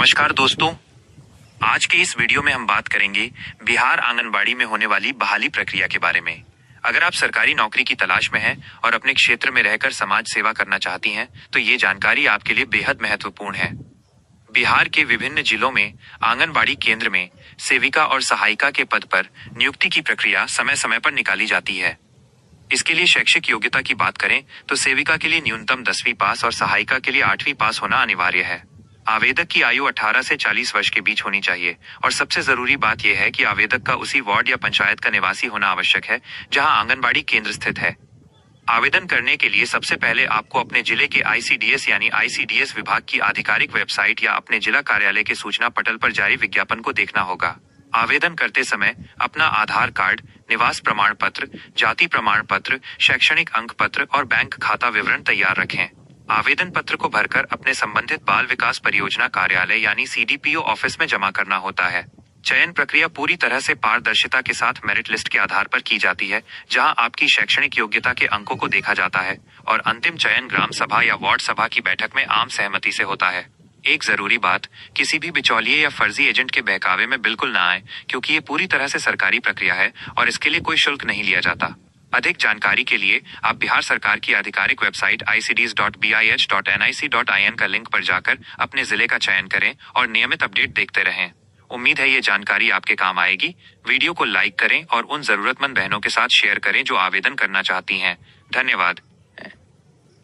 नमस्कार दोस्तों, आज के इस वीडियो में हम बात करेंगे बिहार आंगनबाड़ी में होने वाली बहाली प्रक्रिया के बारे में। अगर आप सरकारी नौकरी की तलाश में हैं और अपने क्षेत्र में रहकर समाज सेवा करना चाहती हैं, तो ये जानकारी आपके लिए बेहद महत्वपूर्ण है। बिहार के विभिन्न जिलों में आंगनबाड़ी केंद्र में सेविका और सहायिका के पद पर नियुक्ति की प्रक्रिया समय समय पर निकाली जाती है। इसके लिए शैक्षिक योग्यता की बात करें तो सेविका के लिए न्यूनतम 10वीं पास और सहायिका के लिए 8वीं पास होना अनिवार्य है। आवेदक की आयु 18 से 40 वर्ष के बीच होनी चाहिए और सबसे जरूरी बात यह है कि आवेदक का उसी वार्ड या पंचायत का निवासी होना आवश्यक है जहां आंगनबाड़ी केंद्र स्थित है। आवेदन करने के लिए सबसे पहले आपको अपने जिले के आईसीडीएस यानी आईसीडीएस विभाग की आधिकारिक वेबसाइट या अपने जिला कार्यालय के सूचना पटल पर जारी विज्ञापन को देखना होगा। आवेदन करते समय अपना आधार कार्ड, निवास प्रमाण पत्र, जाति प्रमाण पत्र, शैक्षणिक अंक पत्र और बैंक खाता विवरण तैयार रखें। आवेदन पत्र को भरकर अपने संबंधित बाल विकास परियोजना कार्यालय यानी सीडीपीओ ऑफिस में जमा करना होता है। चयन प्रक्रिया पूरी तरह से पारदर्शिता के साथ मेरिट लिस्ट के आधार पर की जाती है, जहां आपकी शैक्षणिक योग्यता के अंकों को देखा जाता है और अंतिम चयन ग्राम सभा या वार्ड सभा की बैठक में आम सहमति से होता है। एक जरूरी बात, किसी भी बिचौलिए या फर्जी एजेंट के बहकावे में बिल्कुल ना आए, क्योंकि ये पूरी तरह से सरकारी प्रक्रिया है और इसके लिए कोई शुल्क नहीं लिया जाता। अधिक जानकारी के लिए आप बिहार सरकार की आधिकारिक वेबसाइट icds.bih.nic.in का लिंक पर जाकर अपने जिले का चयन करें और नियमित अपडेट देखते रहें। उम्मीद है ये जानकारी आपके काम आएगी। वीडियो को लाइक करें और उन जरूरतमंद बहनों के साथ शेयर करें जो आवेदन करना चाहती हैं। धन्यवाद।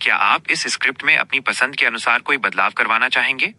क्या आप इस स्क्रिप्ट में अपनी पसंद के अनुसार कोई बदलाव करवाना चाहेंगे?